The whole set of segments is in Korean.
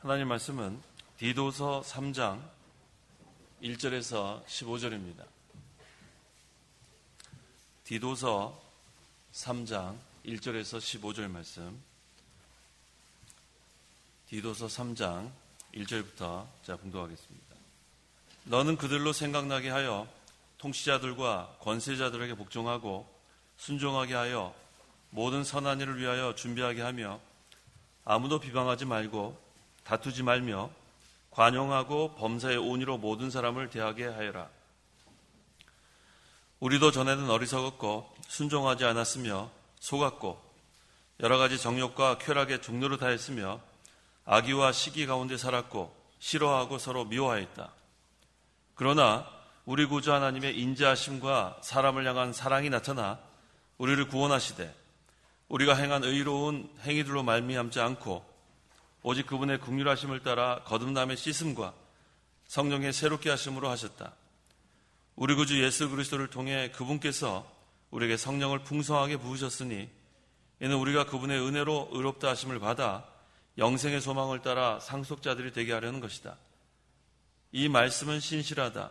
하나님 말씀은 디도서 3장 1절에서 15절입니다. 디도서 3장 1절에서 15절 말씀. 디도서 3장 1절부터 제가 봉독하겠습니다. 너는 그들로 생각나게 하여 통치자들과 권세자들에게 복종하고 순종하게 하여 모든 선한 일을 위하여 준비하게 하며 아무도 비방하지 말고 다투지 말며 관용하고 범사의 온유로 모든 사람을 대하게 하여라. 우리도 전에는 어리석었고 순종하지 않았으며 속았고 여러 가지 정욕과 쾌락의 종로를 다했으며 악의와 시기 가운데 살았고 싫어하고 서로 미워하였다. 그러나 우리 구주 하나님의 인자하심과 사람을 향한 사랑이 나타나 우리를 구원하시되 우리가 행한 의로운 행위들로 말미암지 않고 오직 그분의 긍휼하심을 따라 거듭남의 씻음과 성령의 새롭게 하심으로 하셨다. 우리 구주 예수 그리스도를 통해 그분께서 우리에게 성령을 풍성하게 부으셨으니 이는 우리가 그분의 은혜로 의롭다 하심을 받아 영생의 소망을 따라 상속자들이 되게 하려는 것이다. 이 말씀은 신실하다.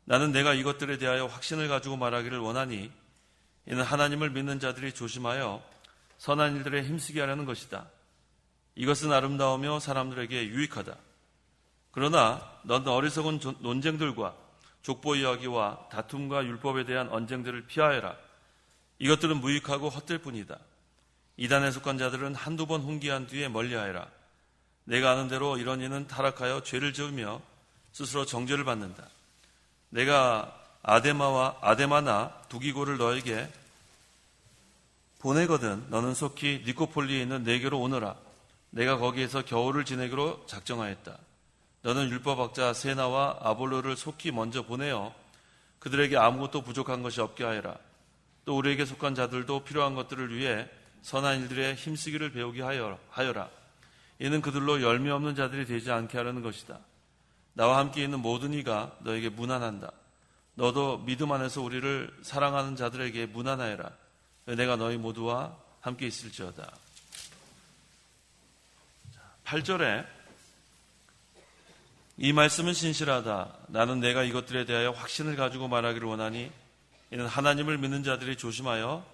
나는 내가 이것들에 대하여 확신을 가지고 말하기를 원하니 이는 하나님을 믿는 자들이 조심하여 선한 일들에 힘쓰게 하려는 것이다. 이것은 아름다우며 사람들에게 유익하다. 그러나 넌 어리석은 논쟁들과 족보 이야기와 다툼과 율법에 대한 언쟁들을 피하여라. 이것들은 무익하고 헛될 뿐이다. 이단에 속한 자들은 한두 번 훈계한 뒤에 멀리하여라. 내가 아는 대로 이런 이는 타락하여 죄를 지으며 스스로 정죄를 받는다. 내가 아데마나 두기고를 너에게 보내거든 너는 속히 니코폴리에 있는 내게로 오너라. 내가 거기에서 겨울을 지내기로 작정하였다. 너는 율법학자 세나와 아볼로를 속히 먼저 보내어 그들에게 아무것도 부족한 것이 없게 하여라. 또 우리에게 속한 자들도 필요한 것들을 위해 선한 일들에 힘쓰기를 배우게 하여라. 이는 그들로 열매 없는 자들이 되지 않게 하려는 것이다. 나와 함께 있는 모든 이가 너에게 문안한다. 너도 믿음 안에서 우리를 사랑하는 자들에게 문안하여라. 내가 너희 모두와 함께 있을지어다. 8절에 이 말씀은 신실하다. 나는 내가 이것들에 대하여 확신을 가지고 말하기를 원하니 이는 하나님을 믿는 자들이 조심하여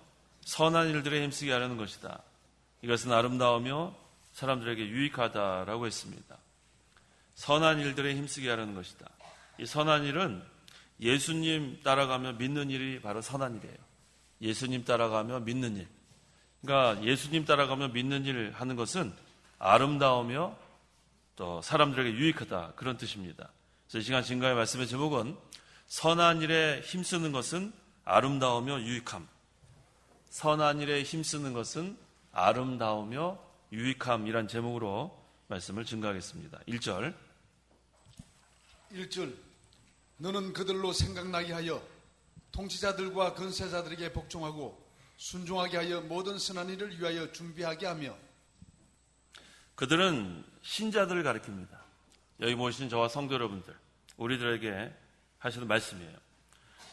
선한 일들에 힘쓰게 하려는 것이다. 이것은 아름다우며 사람들에게 유익하다라고 했습니다. 선한 일들에 힘쓰게 하려는 것이다. 이 선한 일은 예수님 따라가며 믿는 일이 바로 선한 일이에요. 예수님 따라가며 믿는 일. 그러니까 예수님 따라가며 믿는 일 하는 것은 아름다우며 또 사람들에게 유익하다 그런 뜻입니다. 그래서 이 시간 증거의 말씀의 제목은 선한 일에 힘쓰는 것은 아름다우며 유익함. 선한 일에 힘쓰는 것은 아름다우며 유익함이란 제목으로 말씀을 증거하겠습니다. 1절 너는 그들로 생각나게 하여 통치자들과 권세자들에게 복종하고 순종하게 하여 모든 선한 일을 위하여 준비하게 하며. 그들은 신자들을 가리킵니다. 여기 모이신 저와 성도 여러분들, 우리들에게 하시는 말씀이에요.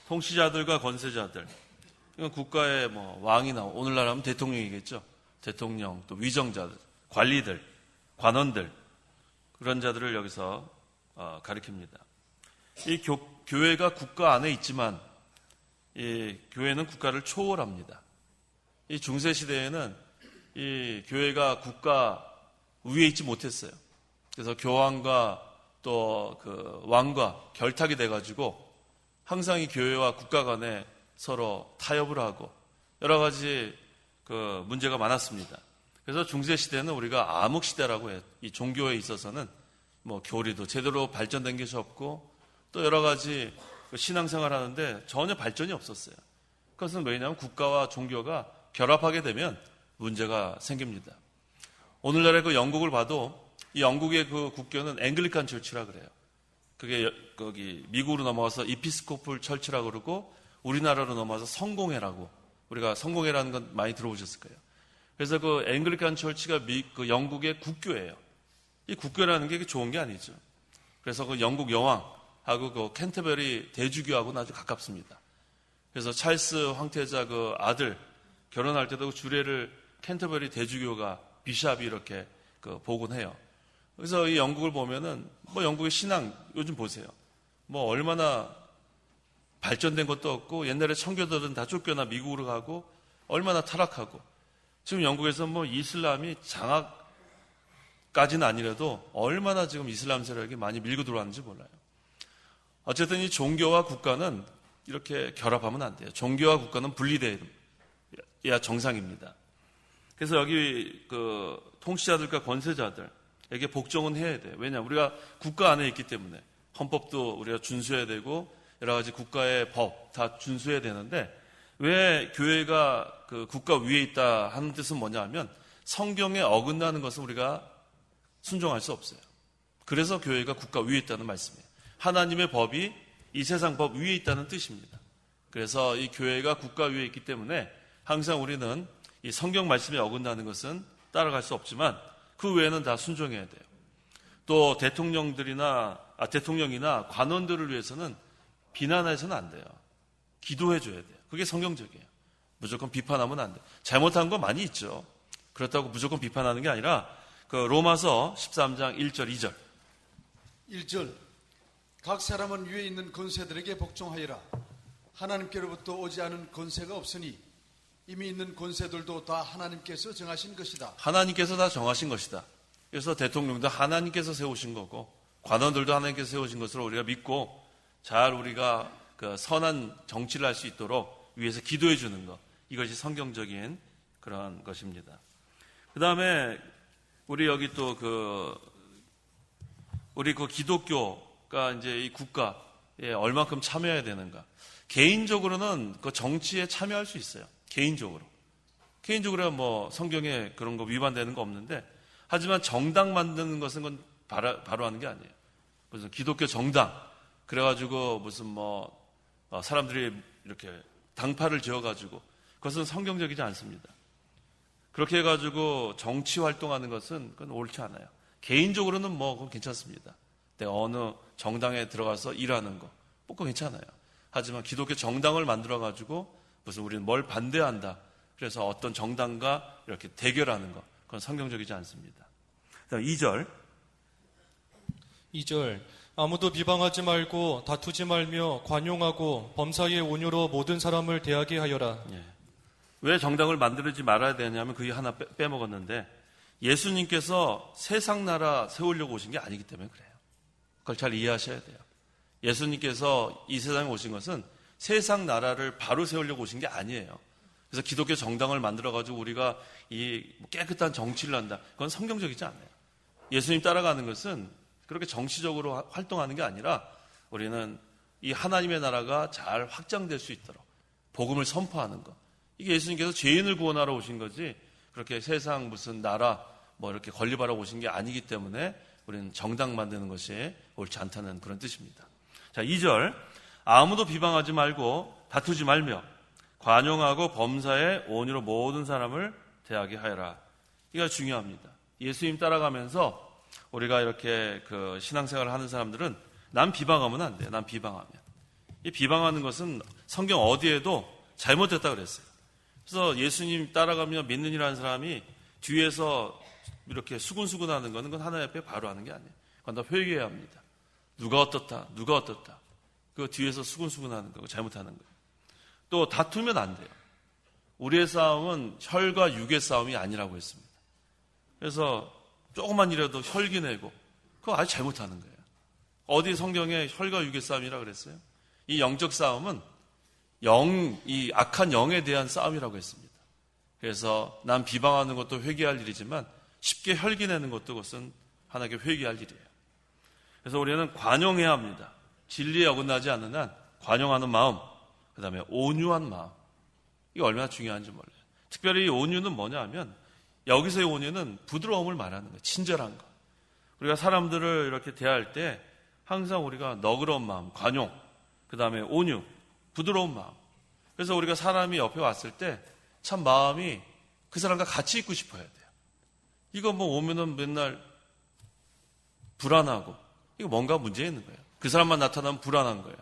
통치자들과 권세자들, 이건 국가의 왕이나 오늘날 하면 대통령이겠죠. 대통령, 또 위정자들, 관리들, 관원들, 그런 자들을 여기서 가리킵니다. 이 교회가 국가 안에 있지만 이 교회는 국가를 초월합니다. 이 중세 시대에는 이 교회가 국가 위에 있지 못했어요. 그래서 교황과 또 그 왕과 결탁이 돼가지고 항상 이 교회와 국가 간에 서로 타협을 하고 여러 가지 그 문제가 많았습니다. 그래서 중세 시대는 우리가 암흑 시대라고 해요. 이 종교에 있어서는 교리도 제대로 발전된 것이 없고 또 여러 가지 신앙생활 하는데 전혀 발전이 없었어요. 그것은 왜냐하면 국가와 종교가 결합하게 되면 문제가 생깁니다. 오늘날의 그 영국을 봐도 이 영국의 그 국교는 앵글리칸 철치라 그래요. 그게 거기 미국으로 넘어가서 이피스코플 철치라고 그러고 우리나라로 넘어가서 성공회라고, 우리가 성공회라는 건 많이 들어보셨을 거예요. 그래서 그 앵글리칸 철치가 그 영국의 국교예요. 이 국교라는 게 좋은 게 아니죠. 그래서 그 영국 여왕하고 그 캔터베리 대주교하고는 아주 가깝습니다. 그래서 찰스 황태자 그 아들 결혼할 때도 그 주례를 캔터베리 대주교가 비샵이 이렇게 그 복원해요. 그래서 이 영국을 보면은 뭐 영국의 신앙 요즘 보세요. 뭐 얼마나 발전된 것도 없고 옛날에 청교도들은 다 쫓겨나 미국으로 가고 얼마나 타락하고 지금 영국에서 뭐 이슬람이 장악까지는 아니라도 얼마나 지금 이슬람 세력이 많이 밀고 들어왔는지 몰라요. 어쨌든 이 종교와 국가는 이렇게 결합하면 안 돼요. 종교와 국가는 분리돼야 정상입니다. 그래서 여기 그 통치자들과 권세자들에게 복종은 해야 돼요. 왜냐하면 우리가 국가 안에 있기 때문에 헌법도 우리가 준수해야 되고 여러 가지 국가의 법 다 준수해야 되는데 왜 교회가 그 국가 위에 있다 하는 뜻은 뭐냐 하면 성경에 어긋나는 것은 우리가 순종할 수 없어요. 그래서 교회가 국가 위에 있다는 말씀이에요. 하나님의 법이 이 세상 법 위에 있다는 뜻입니다. 그래서 이 교회가 국가 위에 있기 때문에 항상 우리는 이 성경 말씀에 어긋나는 것은 따라갈 수 없지만 그 외에는 다 순종해야 돼요. 또 대통령이나 관원들을 위해서는 비난해서는 안 돼요. 기도해 줘야 돼요. 그게 성경적이에요. 무조건 비판하면 안 돼요. 잘못한 거 많이 있죠. 그렇다고 무조건 비판하는 게 아니라 그 로마서 13장 1절 2절 1절 각 사람은 위에 있는 권세들에게 복종하여라. 하나님께로부터 오지 않은 권세가 없으니 이미 있는 권세들도 다 하나님께서 정하신 것이다. 하나님께서 다 정하신 것이다. 그래서 대통령도 하나님께서 세우신 거고 관원들도 하나님께서 세우신 것으로 우리가 믿고 잘 우리가 그 선한 정치를 할 수 있도록 위해서 기도해 주는 것, 이것이 성경적인 그런 것입니다. 그 다음에 우리 여기 또 우리 기독교가 이제 이 국가에 얼마큼 참여해야 되는가. 개인적으로는 그 정치에 참여할 수 있어요. 개인적으로 뭐 성경에 그런 거 위반되는 거 없는데, 하지만 정당 만드는 것은 건 바로 하는 게 아니에요. 무슨 기독교 정당 그래가지고 무슨 사람들이 이렇게 당파를 지어가지고 그것은 성경적이지 않습니다. 그렇게 해가지고 정치 활동하는 것은 그건 옳지 않아요. 개인적으로는 그건 괜찮습니다. 내가 어느 정당에 들어가서 일하는 거, 그건 괜찮아요. 하지만 기독교 정당을 만들어가지고 무슨 우리는 뭘 반대한다, 그래서 어떤 정당과 이렇게 대결하는 거, 그건 성경적이지 않습니다. 2절 아무도 비방하지 말고 다투지 말며 관용하고 범사의 온유로 모든 사람을 대하게 하여라. 왜 정당을 만들지 말아야 되냐면 그게 하나 빼먹었는데, 예수님께서 세상 나라 세우려고 오신 게 아니기 때문에 그래요. 그걸 잘 이해하셔야 돼요. 예수님께서 이 세상에 오신 것은 세상 나라를 바로 세우려고 오신 게 아니에요. 그래서 기독교 정당을 만들어가지고 우리가 이 깨끗한 정치를 한다, 그건 성경적이지 않아요. 예수님 따라가는 것은 그렇게 정치적으로 활동하는 게 아니라 우리는 이 하나님의 나라가 잘 확장될 수 있도록 복음을 선포하는 것, 이게 예수님께서 죄인을 구원하러 오신 거지 그렇게 세상 무슨 나라 이렇게 건립하러 오신 게 아니기 때문에 우리는 정당 만드는 것이 옳지 않다는 그런 뜻입니다. 자, 2절 아무도 비방하지 말고 다투지 말며 관용하고 범사에 온유로 모든 사람을 대하게 하여라. 이거 중요합니다. 예수님 따라가면서 우리가 이렇게 그 신앙생활을 하는 사람들은 남 비방하면 안 돼요. 남 비방하면. 이 비방하는 것은 성경 어디에도 잘못됐다 그랬어요. 그래서 예수님 따라가며 믿는 이라는 사람이 뒤에서 이렇게 수군수군 하는 거는 그건 하나님 앞에 바로 하는 게 아니에요. 그건 다 회개해야 합니다. 누가 어떻다. 그 뒤에서 수군수군 하는 거고 잘못하는 거예요. 또 다투면 안 돼요. 우리의 싸움은 혈과 육의 싸움이 아니라고 했습니다. 그래서 조금만 이라도 혈기내고 그거 아주 잘못하는 거예요. 어디 성경에 혈과 육의 싸움이라 그랬어요? 이 영적 싸움은 이 악한 영에 대한 싸움이라고 했습니다. 그래서 남 비방하는 것도 회개할 일이지만 쉽게 혈기내는 것도 그것은 하나님께 회개할 일이에요. 그래서 우리는 관용해야 합니다. 진리에 어긋나지 않는 한 관용하는 마음, 그 다음에 온유한 마음, 이게 얼마나 중요한지 몰라요. 특별히 이 온유는 뭐냐 하면 여기서의 온유는 부드러움을 말하는 거예요. 친절한 거. 우리가 사람들을 이렇게 대할 때 항상 우리가 너그러운 마음, 관용, 그 다음에 온유, 부드러운 마음. 그래서 우리가 사람이 옆에 왔을 때 참 마음이 그 사람과 같이 있고 싶어야 돼요. 이거 오면은 맨날 불안하고 이거 뭔가 문제 있는 거예요. 그 사람만 나타나면 불안한 거예요.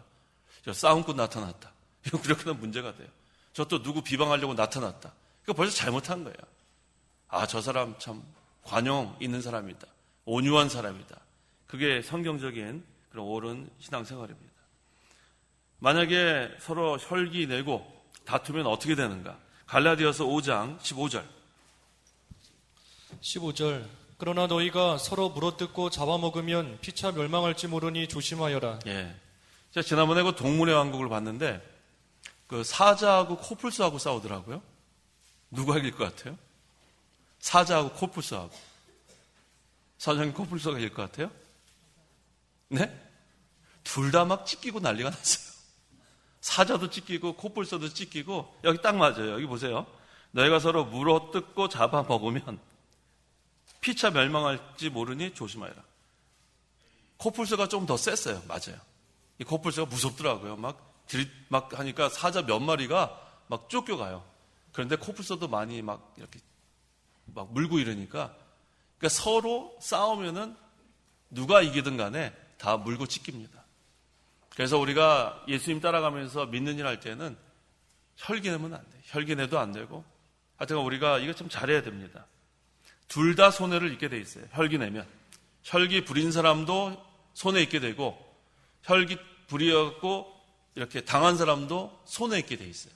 저 싸움꾼 나타났다. 이거 그렇게는 문제가 돼요. 저 또 누구 비방하려고 나타났다. 이거 벌써 잘못한 거예요. 아, 저 사람 참 관용 있는 사람이다. 온유한 사람이다. 그게 성경적인 그런 옳은 신앙생활입니다. 만약에 서로 혈기 내고 다투면 어떻게 되는가? 갈라디아서 5장 15절. 15절. 그러나 너희가 서로 물어뜯고 잡아먹으면 피차 멸망할지 모르니 조심하여라. 예. 제가 지난번에 그 동물의 왕국을 봤는데 그 사자하고 코뿔소하고 싸우더라고요. 누가 이길 것 같아요? 사자하고 코뿔소하고. 사자하고 코뿔소가 이길 것 같아요? 네? 둘 다 막 찢기고 난리가 났어요. 사자도 찢기고 코뿔소도 찢기고. 여기 딱 맞아요. 여기 보세요. 너희가 서로 물어뜯고 잡아먹으면 피차 멸망할지 모르니 조심하여라. 코뿔소가 좀 더 셌어요. 맞아요. 이 코뿔소가 무섭더라고요. 막 하니까 사자 몇 마리가 막 쫓겨가요. 그런데 코뿔소도 많이 막 이렇게 막 물고 이러니까, 그러니까 서로 싸우면은 누가 이기든 간에 다 물고 찢깁니다. 그래서 우리가 예수님 따라가면서 믿는 일 할 때는 혈기 내면 안 돼요. 혈기 내도 안 되고, 하여튼 우리가 이거 좀 잘해야 됩니다. 둘 다 손해를 입게 돼 있어요. 혈기 내면. 혈기 부린 사람도 손해 입게 되고, 혈기 부리었고 이렇게 당한 사람도 손해 입게 돼 있어요.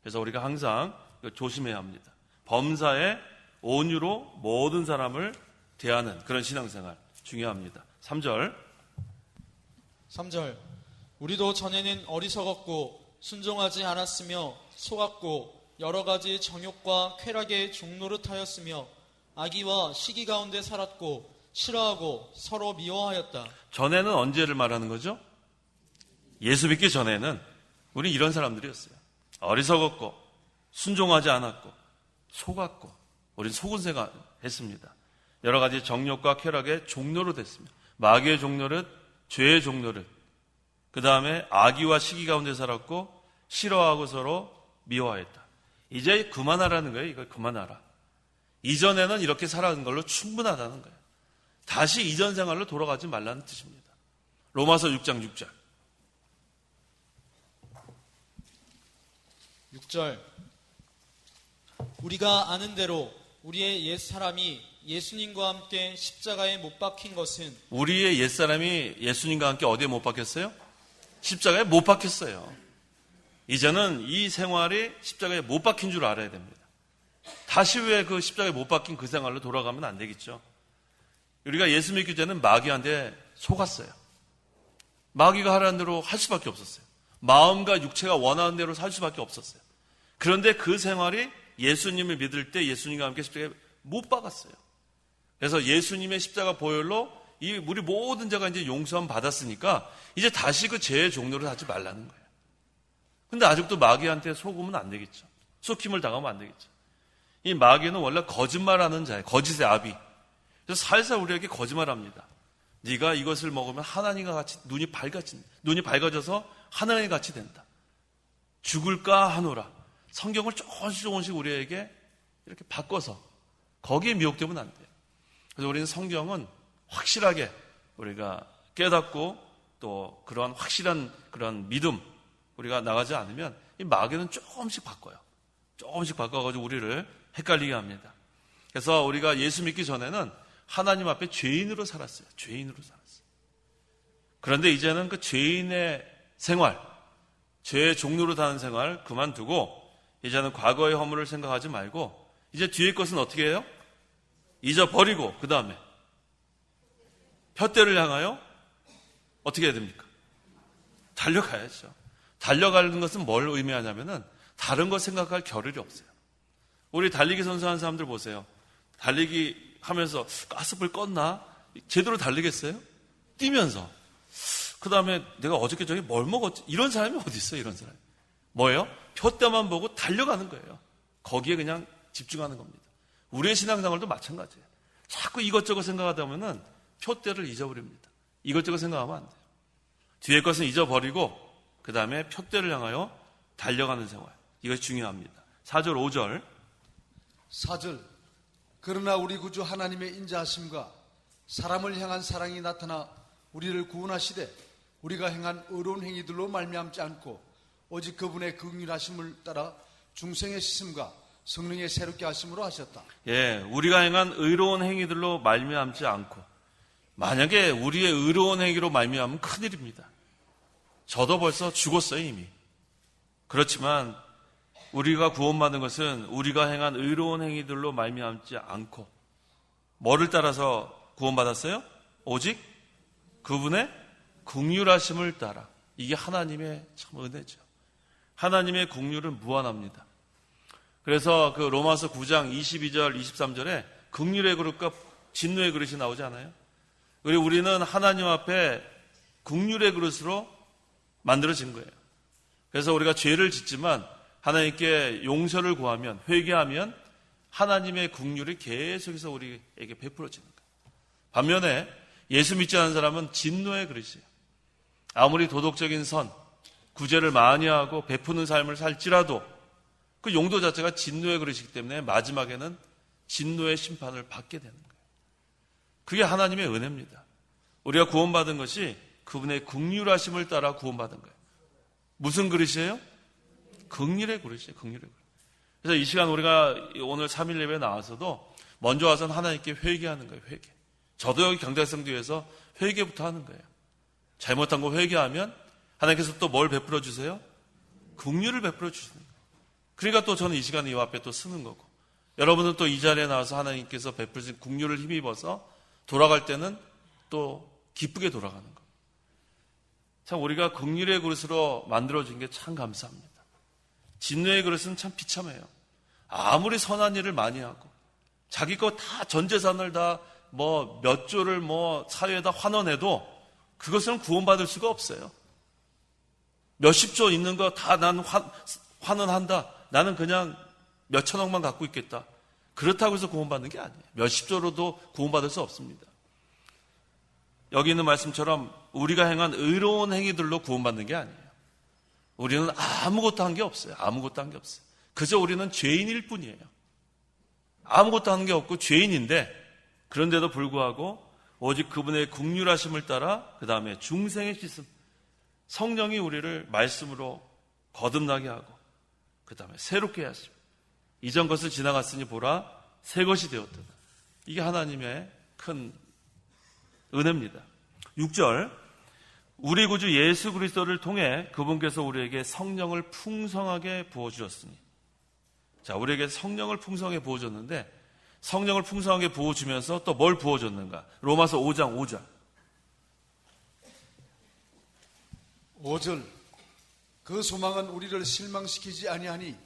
그래서 우리가 항상 조심해야 합니다. 범사에 온유로 모든 사람을 대하는 그런 신앙생활 중요합니다. 3절. 3절. 우리도 전에는 어리석었고 순종하지 않았으며 속았고 여러 가지 정욕과 쾌락의 종노릇하였으며 악의와 시기 가운데 살았고 싫어하고 서로 미워하였다. 전에는 언제를 말하는 거죠? 예수 믿기 전에는 우리 이런 사람들이었어요. 어리석었고 순종하지 않았고 속았고, 우린 속은 새가 했습니다. 여러 가지 정욕과 쾌락의 종노릇 했습니다. 마귀의 종노릇, 죄의 종노릇, 그 다음에 악의와 시기 가운데 살았고 싫어하고 서로 미워하였다. 이제 그만하라는 거예요. 이걸 그만하라. 이전에는 이렇게 살아가는 걸로 충분하다는 거예요. 다시 이전 생활로 돌아가지 말라는 뜻입니다. 로마서 6장 6절. 6절. 우리가 아는 대로 우리의 옛사람이 예수님과 함께 십자가에 못 박힌 것은, 우리의 옛사람이 예수님과 함께 어디에 못 박혔어요? 십자가에 못 박혔어요. 이제는 이 생활이 십자가에 못 박힌 줄 알아야 됩니다. 다시 왜 그 십자가에 못 박힌 그 생활로 돌아가면 안 되겠죠. 우리가 예수 믿기 전에는 마귀한테 속았어요. 마귀가 하라는 대로 할 수밖에 없었어요. 마음과 육체가 원하는 대로 살 수밖에 없었어요. 그런데 그 생활이 예수님을 믿을 때 예수님과 함께 십자가에 못 박았어요. 그래서 예수님의 십자가 보혈로 우리 모든 죄가 이제 용서함 받았으니까 이제 다시 그 죄의 종로를 하지 말라는 거예요. 근데 아직도 마귀한테 속으면 안 되겠죠. 속힘을 당하면 안 되겠죠. 이 마귀는 원래 거짓말하는 자예요. 거짓의 아비. 그래서 살살 우리에게 거짓말합니다. 네가 이것을 먹으면 하나님과 같이 눈이 밝아져서 하나님 같이 된다. 죽을까 하노라. 성경을 조금씩 우리에게 이렇게 바꿔서 거기에 미혹되면 안 돼요. 그래서 우리는 성경은 확실하게 우리가 깨닫고 또 그러한 확실한 그런 믿음 우리가 나가지 않으면 이 마귀는 조금씩 바꿔요. 조금씩 바꿔가지고 우리를 헷갈리게 합니다. 그래서 우리가 예수 믿기 전에는 하나님 앞에 죄인으로 살았어요. 죄인으로 살았어요. 그런데 이제는 그 죄인의 생활, 죄의 종로로 사는 생활 그만두고 이제는 과거의 허물을 생각하지 말고 이제 뒤의 것은 어떻게 해요? 잊어버리고 그 다음에 푯대를 향하여 어떻게 해야 됩니까? 달려가야죠. 달려가는 것은 뭘 의미하냐면은 다른 것 생각할 겨를이 없어요. 우리 달리기 선수 하는 사람들 보세요. 달리기 하면서 가스불 껐나? 제대로 달리겠어요? 뛰면서. 그 다음에 내가 어저께 저기 뭘 먹었지? 이런 사람이 어디 있어요? 이런 사람이. 뭐예요? 푯대만 보고 달려가는 거예요. 거기에 그냥 집중하는 겁니다. 우리의 신앙생활도 마찬가지예요. 자꾸 이것저것 생각하다 보면은 푯대를 잊어버립니다. 이것저것 생각하면 안 돼요. 뒤에 것은 잊어버리고 그 다음에 푯대를 향하여 달려가는 생활. 이것이 중요합니다. 4절 5절. 4절. 그러나 우리 구주 하나님의 인자하심과 사람을 향한 사랑이 나타나 우리를 구원하시되 우리가 행한 의로운 행위들로 말미암지 않고 오직 그분의 긍휼하심을 따라 중생의 씻음과 성령의 새롭게 하심으로 하셨다. 예, 우리가 행한 의로운 행위들로 말미암지 않고 만약에 우리의 의로운 행위로 말미암으면 큰일입니다. 저도 벌써 죽었어요, 이미. 그렇지만 우리가 구원받은 것은 우리가 행한 의로운 행위들로 말미암지 않고 뭐를 따라서 구원받았어요? 오직 그분의 긍휼하심을 따라. 이게 하나님의 참 은혜죠. 하나님의 긍휼은 무한합니다. 그래서 그 로마서 9장 22절 23절에 긍휼의 그릇과 진노의 그릇이 나오지 않아요? 그리고 우리는 하나님 앞에 긍휼의 그릇으로 만들어진 거예요. 그래서 우리가 죄를 짓지만 하나님께 용서를 구하면, 회개하면 하나님의 긍휼이 계속해서 우리에게 베풀어지는 거예요. 반면에 예수 믿지 않은 사람은 진노의 그릇이에요. 아무리 도덕적인 선, 구제를 많이 하고 베푸는 삶을 살지라도 그 용도 자체가 진노의 그릇이기 때문에 마지막에는 진노의 심판을 받게 되는 거예요. 그게 하나님의 은혜입니다. 우리가 구원받은 것이 그분의 긍휼하심을 따라 구원받은 거예요. 무슨 그릇이에요? 긍휼의 그릇이에요. 긍휼의 그릇. 그래서 이 시간 우리가 오늘 3일 예배에 나와서도 먼저 와서는 하나님께 회개하는 거예요. 회개. 저도 여기 경달성교회에서 회개부터 하는 거예요. 잘못한 거 회개하면 하나님께서 또 뭘 베풀어 주세요? 긍휼을 베풀어 주시는 거예요. 그러니까 또 저는 이 시간에 이 앞에 또 쓰는 거고, 여러분은 또 이 자리에 나와서 하나님께서 베풀으신 긍휼을 힘입어서 돌아갈 때는 또 기쁘게 돌아가는 거. 참 우리가 긍휼의 그릇으로 만들어진 게 참 감사합니다. 진노의 그릇은 참 비참해요. 아무리 선한 일을 많이 하고 자기 거 다 전 재산을 다 뭐 몇 조를 뭐 사회에다 환원해도 그것은 구원받을 수가 없어요. 몇십 조 있는 거 다 난 환원한다. 나는 그냥 몇 천억만 갖고 있겠다. 그렇다고 해서 구원받는 게 아니에요. 몇십 조로도 구원받을 수 없습니다. 여기 있는 말씀처럼 우리가 행한 의로운 행위들로 구원받는 게 아니에요. 우리는 아무것도 한 게 없어요. 아무것도 한 게 없어요. 그저 우리는 죄인일 뿐이에요. 아무것도 한 게 없고 죄인인데, 그런데도 불구하고 오직 그분의 긍휼하심을 따라 그 다음에 중생의 씻음, 성령이 우리를 말씀으로 거듭나게 하고 그 다음에 새롭게 하시고 이전 것을 지나갔으니 보라 새 것이 되었다. 이게 하나님의 큰 은혜입니다. 6절, 우리 구주 예수 그리스도를 통해 그분께서 우리에게 성령을 풍성하게 부어주셨으니. 자, 우리에게 성령을 풍성하게 부어줬는데 성령을 풍성하게 부어주면서 또 뭘 부어줬는가? 로마서 5장 5절. 5절, 그 소망은 우리를 실망시키지 아니하니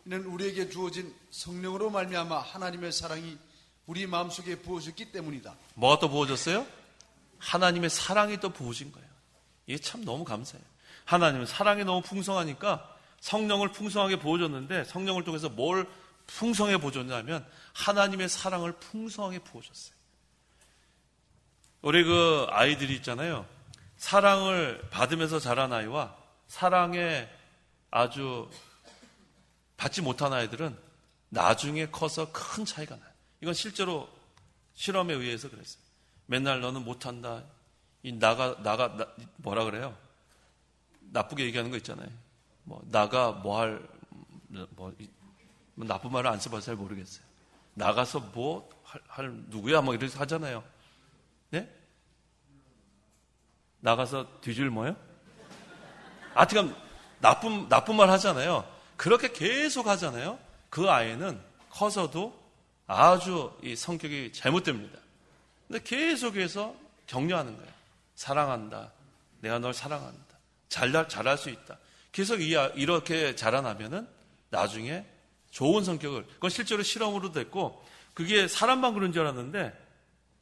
이는 우리에게 주어진 성령으로 말미암아 하나님의 사랑이 우리 마음속에 부어졌기 때문이다. 뭐가 또 부어졌어요? 하나님의 사랑이 또 부어진 거예요. 이게 참 너무 감사해요. 하나님은 사랑이 너무 풍성하니까 성령을 풍성하게 부어줬는데 성령을 통해서 뭘 풍성하게 부어줬냐면 하나님의 사랑을 풍성하게 부어줬어요. 우리 그 아이들이 있잖아요. 사랑을 받으면서 자란 아이와 사랑에 아주 받지 못한 아이들은 나중에 커서 큰 차이가 나요. 이건 실제로 실험에 의해서 그랬어요. 맨날 너는 못한다. 뭐라 그래요? 나쁘게 얘기하는 거 있잖아요. 나쁜 말을 안 써봐서 잘 모르겠어요. 나가서 누구야? 이렇게 하잖아요. 네? 나가서 뒤질 뭐요? 하여튼 나쁜 말 하잖아요. 그렇게 계속 하잖아요. 그 아이는 커서도 아주 이 성격이 잘못됩니다. 근데 계속해서 격려하는 거예요. 사랑한다. 내가 널 사랑한다. 잘할 수 있다. 계속 이렇게 자라나면은 나중에 좋은 성격을, 그건 실제로 실험으로 됐고, 그게 사람만 그런 줄 알았는데,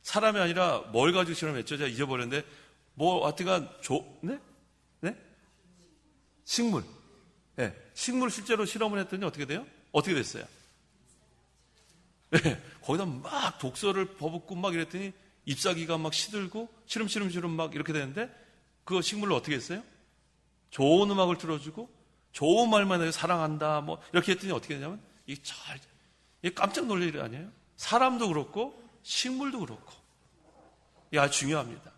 사람이 아니라 뭘 가지고 실험했죠? 제가 잊어버렸는데, 하여튼간, 네? 식물. 네. 식물 실제로 실험을 했더니 어떻게 돼요? 어떻게 됐어요? 네. 거기다 막 독소를 퍼붓고 막 이랬더니 잎사귀가 막 시들고 시름시름 막 이렇게 되는데 그 식물로 어떻게 했어요? 좋은 음악을 틀어주고 좋은 말만 해서 사랑한다 이렇게 했더니 어떻게 되냐면 이게 깜짝 놀랄 일 아니에요? 사람도 그렇고 식물도 그렇고 이게 아주 중요합니다.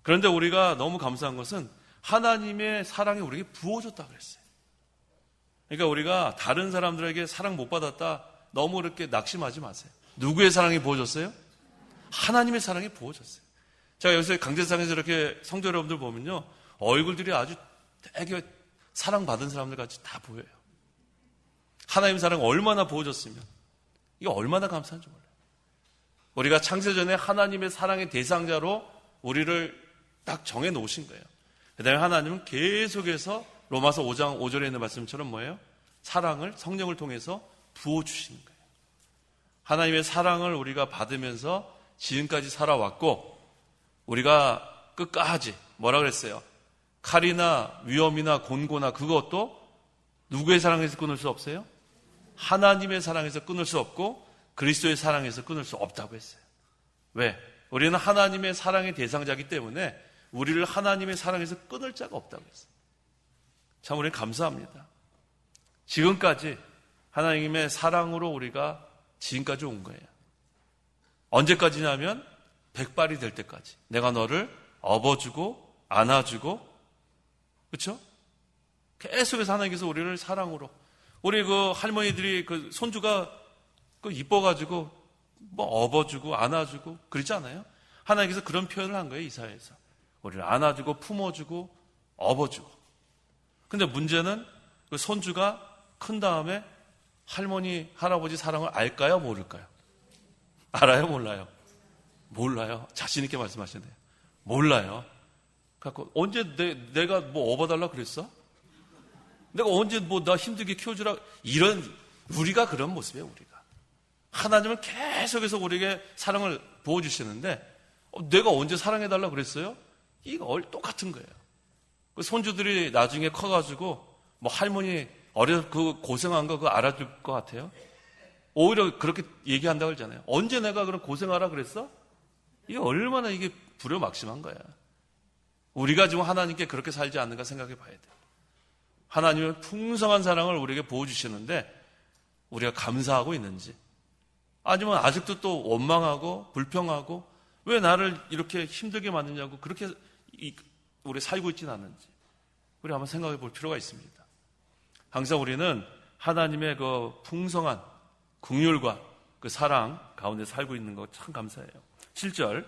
그런데 우리가 너무 감사한 것은 하나님의 사랑이 우리에게 부어줬다고 그랬어요. 그러니까 우리가 다른 사람들에게 사랑 못 받았다 너무 그렇게 낙심하지 마세요. 누구의 사랑이 부어졌어요? 하나님의 사랑이 부어졌어요. 제가 여기서 강제상에서 이렇게 성도 여러분들 보면요, 얼굴들이 아주 되게 사랑받은 사람들 같이 다 보여요. 하나님 사랑 얼마나 부어졌으면 이게 얼마나 감사한지 몰라요. 우리가 창세전에 하나님의 사랑의 대상자로 우리를 딱 정해 놓으신 거예요. 그 다음에 하나님은 계속해서 로마서 5장 5절에 있는 말씀처럼 뭐예요? 사랑을 성령을 통해서 부어주시는 거예요. 하나님의 사랑을 우리가 받으면서 지금까지 살아왔고, 우리가 끝까지 뭐라 그랬어요? 칼이나 위험이나 곤고나 그것도 누구의 사랑에서 끊을 수 없어요? 하나님의 사랑에서 끊을 수 없고 그리스도의 사랑에서 끊을 수 없다고 했어요. 왜? 우리는 하나님의 사랑의 대상자이기 때문에 우리를 하나님의 사랑에서 끊을 자가 없다고 했어요. 참 우리는 감사합니다. 지금까지 하나님의 사랑으로 우리가 지금까지 온 거예요. 언제까지냐면 백발이 될 때까지 내가 너를 업어주고 안아주고, 그렇죠? 계속해서 하나님께서 우리를 사랑으로, 우리 그 할머니들이 그 손주가 그 이뻐가지고 뭐 업어주고 안아주고 그러지 않아요? 하나님께서 그런 표현을 한 거예요. 이사야에서 우리를 안아주고 품어주고 업어주고. 근데 문제는 그 손주가 큰 다음에 할머니 할아버지 사랑을 알까요 모를까요? 알아요 몰라요? 몰라요. 자신 있게 말씀하시네요. 몰라요. 갖고 언제 내가 뭐 업어달라 그랬어? 내가 언제 뭐 나 힘들게 키워주라, 이런, 우리가 그런 모습이에요. 우리가 하나님은 계속해서 우리에게 사랑을 부어주시는데 내가 언제 사랑해달라 그랬어요? 이거 똑같은 거예요. 그 손주들이 나중에 커가지고 뭐 할머니 어려서 그 고생한 거 그거 알아줄 것 같아요? 오히려 그렇게 얘기한다고 그러잖아요. 언제 내가 그런 고생하라 그랬어? 이게 얼마나 이게 불효막심한 거야. 우리가 지금 하나님께 그렇게 살지 않는가 생각해 봐야 돼요. 하나님은 풍성한 사랑을 우리에게 부어주시는데 우리가 감사하고 있는지, 아니면 아직도 또 원망하고 불평하고 왜 나를 이렇게 힘들게 만드냐고 그렇게 우리 살고 있지는 않는지 우리 한번 생각해 볼 필요가 있습니다. 항상 우리는 하나님의 그 풍성한 긍휼과 그 사랑 가운데 살고 있는 거 참 감사해요. 7절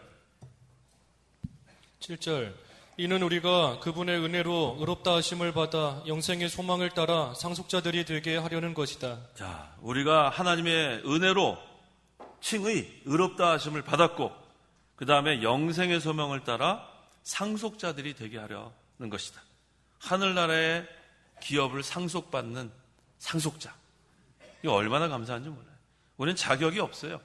이는 우리가 그분의 은혜로 의롭다 하심을 받아 영생의 소망을 따라 상속자들이 되게 하려는 것이다. 자, 우리가 하나님의 은혜로 칭의 의롭다 하심을 받았고 그 다음에 영생의 소명을 따라 상속자들이 되게 하려는 것이다. 하늘나라의 기업을 상속받는 상속자, 이거 얼마나 감사한지 몰라요. 우리는 자격이 없어요.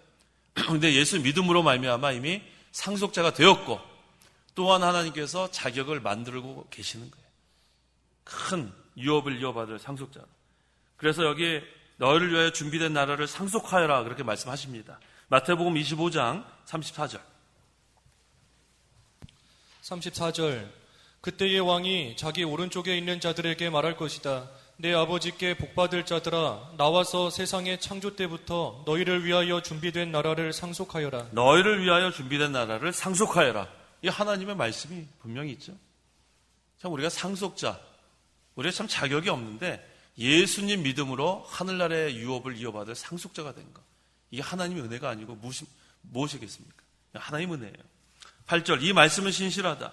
그런데 예수 믿음으로 말미암아 이미 상속자가 되었고 또한 하나님께서 자격을 만들고 계시는 거예요. 큰 유업을 이어받을 상속자로. 그래서 여기 너희를 위하여 준비된 나라를 상속하여라 그렇게 말씀하십니다. 마태복음 25장 34절. 그때의 왕이 자기 오른쪽에 있는 자들에게 말할 것이다. 내 아버지께 복받을 자들아, 나와서 세상의 창조 때부터 너희를 위하여 준비된 나라를 상속하여라. 너희를 위하여 준비된 나라를 상속하여라. 이 하나님의 말씀이 분명히 있죠. 참 우리가 상속자, 우리가 참 자격이 없는데 예수님 믿음으로 하늘나라의 유업을 이어받을 상속자가 된 것, 이게 하나님의 은혜가 아니고 무엇이겠습니까? 하나님 은혜예요. 8절, 이 말씀은 신실하다.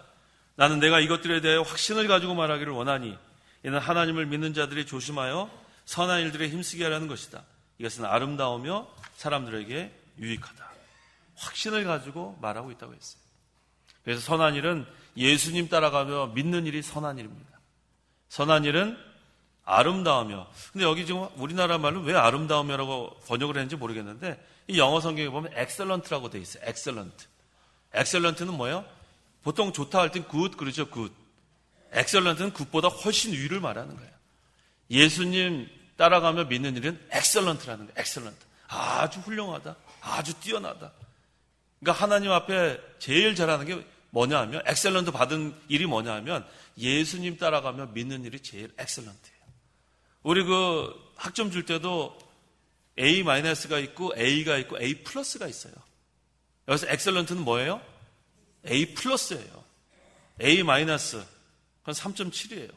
나는 내가 이것들에 대해 확신을 가지고 말하기를 원하니 이는 하나님을 믿는 자들이 조심하여 선한 일들에 힘쓰게 하라는 것이다. 이것은 아름다우며 사람들에게 유익하다. 확신을 가지고 말하고 있다고 했어요. 그래서 선한 일은 예수님 따라가며 믿는 일이 선한 일입니다. 선한 일은 아름다우며, 근데 여기 지금 우리나라 말로 왜 아름다우며라고 번역을 했는지 모르겠는데 이 영어 성경에 보면 excellent라고 돼 있어요. excellent. excellent는 뭐예요? 보통 좋다 할 땐 good 그러죠. good. excellent는 good보다 훨씬 위를 말하는 거예요. 예수님 따라가며 믿는 일은 excellent라는 거예요. excellent. 아주 훌륭하다. 아주 뛰어나다. 그러니까 하나님 앞에 제일 잘하는 게 뭐냐 하면, 엑셀런트 받은 일이 뭐냐 하면 예수님 따라가며 믿는 일이 제일 엑셀런트예요. 우리 그 학점 줄 때도 A-가 있고 A가 있고 A 플러스가 있어요. 여기서 엑셀런트는 뭐예요? A 플러스예요. A 마이너스 그건 3.7이에요.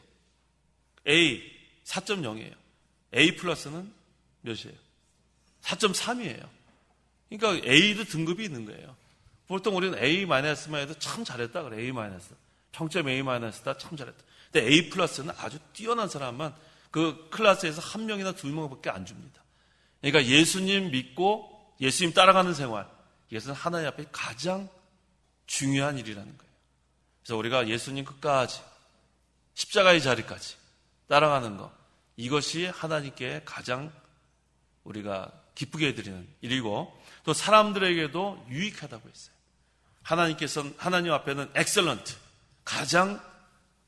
A 4.0이에요. A 플러스는 몇이에요? 4.3이에요. 그러니까 A도 등급이 있는 거예요. 보통 우리는 A-만 해도 참 잘했다 그래. A-. 평점 A-다 참 잘했다. 근데 A+는 아주 뛰어난 사람만 그 클래스에서 한 명이나 두 명밖에 안 줍니다. 그러니까 예수님 믿고 예수님 따라가는 생활, 이것은 하나님 앞에 가장 중요한 일이라는 거예요. 그래서 우리가 예수님 끝까지 십자가의 자리까지 따라가는 것, 이것이 하나님께 가장 우리가 기쁘게 해드리는 일이고 또 사람들에게도 유익하다고 했어요. 하나님께서는 하나님 앞에는 엑셀런트, 가장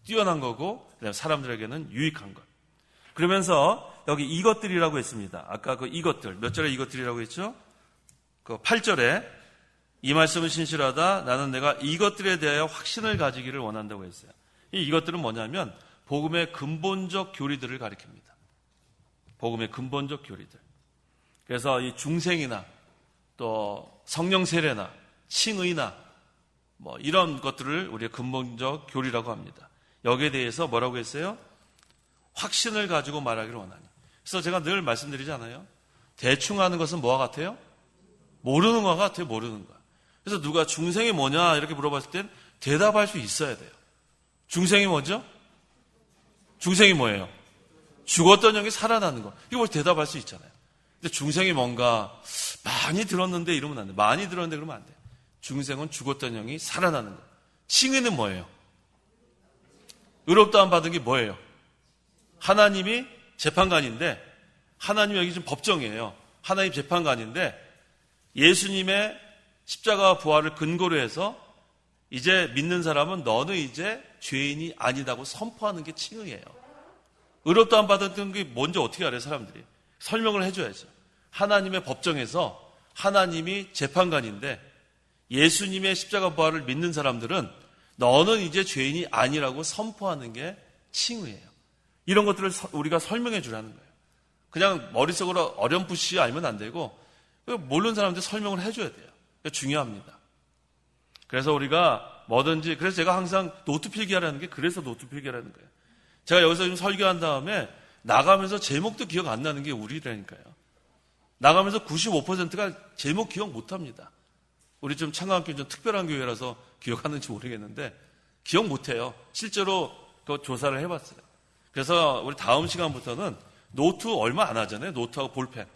뛰어난 거고 사람들에게는 유익한 것. 그러면서 여기 이것들이라고 했습니다. 아까 그 이것들, 몇 절에 이것들이라고 했죠? 그 8절에 이 말씀은 신실하다. 나는 내가 이것들에 대하여 확신을 가지기를 원한다고 했어요. 이것들은 뭐냐면 복음의 근본적 교리들을 가리킵니다. 복음의 근본적 교리들. 그래서 이 중생이나 또 성령 세례나 칭의나 뭐 이런 것들을 우리의 근본적 교리라고 합니다. 여기에 대해서 뭐라고 했어요? 확신을 가지고 말하기를 원하니. 그래서 제가 늘 말씀드리잖아요. 대충 하는 것은 뭐와 같아요? 모르는 것 같아요. 모르는 것. 그래서 누가 중생이 뭐냐 이렇게 물어봤을 땐 대답할 수 있어야 돼요. 중생이 뭐죠? 중생이 뭐예요? 죽었던 영이 살아나는 거. 이거 대답할 수 있잖아요. 근데 중생이 뭔가 많이 들었는데 이러면 안 돼. 많이 들었는데 그러면 안 돼. 중생은 죽었던 영이 살아나는 거. 칭의는 뭐예요? 의롭다함 받은 게 뭐예요? 하나님이 재판관인데 하나님 여기 지금 법정이에요. 하나님 재판관인데 예수님의 십자가와 부활을 근거로 해서 이제 믿는 사람은 너는 이제 죄인이 아니다고 선포하는 게 칭의예요. 의롭다함 받았던 게 뭔지 어떻게 알아요, 사람들이? 설명을 해줘야죠. 하나님의 법정에서 하나님이 재판관인데 예수님의 십자가 부활을 믿는 사람들은 너는 이제 죄인이 아니라고 선포하는 게 칭의예요. 이런 것들을 우리가 설명해 주라는 거예요. 그냥 머릿속으로 어렴풋이 알면 안 되고 모르는 사람한테 설명을 해줘야 돼요. 중요합니다. 그래서 우리가 뭐든지, 그래서 제가 항상 노트 필기하라는 게 그래서 노트 필기하라는 거예요. 제가 여기서 좀 설교한 다음에 나가면서 제목도 기억 안 나는 게 우리라니까요. 나가면서 95%가 제목 기억 못 합니다. 우리 좀 창강학교 좀 특별한 교회라서 기억하는지 모르겠는데 기억 못 해요. 실제로 그 조사를 해봤어요. 그래서 우리 다음 시간부터는 노트 얼마 안 하잖아요. 노트하고 볼펜.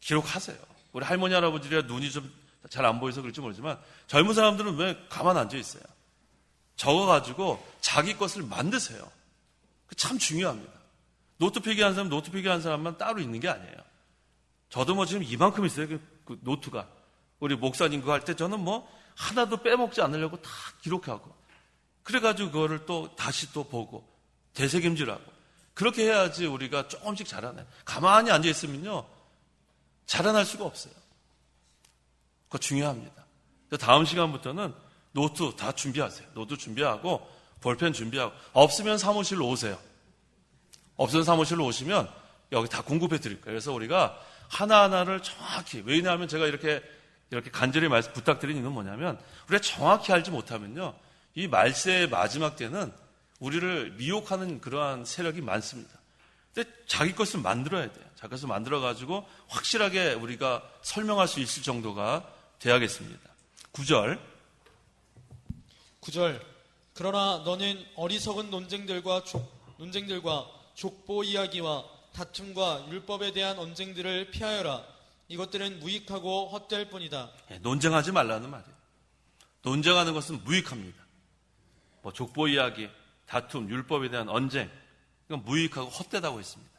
기록하세요. 우리 할머니, 할아버지가 눈이 좀 잘 안 보여서 그럴지 모르지만 젊은 사람들은 왜 가만 앉아 있어요? 적어가지고 자기 것을 만드세요. 참 중요합니다. 노트 필기한 사람, 노트 필기한 사람만 따로 있는 게 아니에요. 저도 뭐 지금 이만큼 있어요. 그 노트가. 우리 목사님 그거 할 때 저는 뭐 하나도 빼먹지 않으려고 다 기록하고 그래가지고 그거를 또 다시 또 보고 되새김질하고 그렇게 해야지 우리가 조금씩 자라나요. 가만히 앉아 있으면요 자라날 수가 없어요. 그거 중요합니다. 다음 시간부터는 노트 다 준비하세요. 노트 준비하고 볼펜 준비하고 없으면 사무실로 오세요. 없으면 사무실로 오시면 여기 다 공급해 드릴 거예요. 그래서 우리가 하나하나를 정확히, 왜냐하면 제가 이렇게 간절히 말씀 부탁드리는 건 뭐냐면 우리가 정확히 알지 못하면요 이 말세의 마지막 때는 우리를 미혹하는 그러한 세력이 많습니다. 근데 자기 것을 만들어야 돼요. 자기 것을 만들어가지고 확실하게 우리가 설명할 수 있을 정도가 돼야겠습니다. 9절. 그러나 너는 어리석은 논쟁들과 족보 이야기와 다툼과 율법에 대한 언쟁들을 피하여라. 이것들은 무익하고 헛될 뿐이다. 논쟁하지 말라는 말이에요. 논쟁하는 것은 무익합니다. 뭐 족보 이야기, 다툼, 율법에 대한 언쟁, 이건 무익하고 헛되다고 했습니다.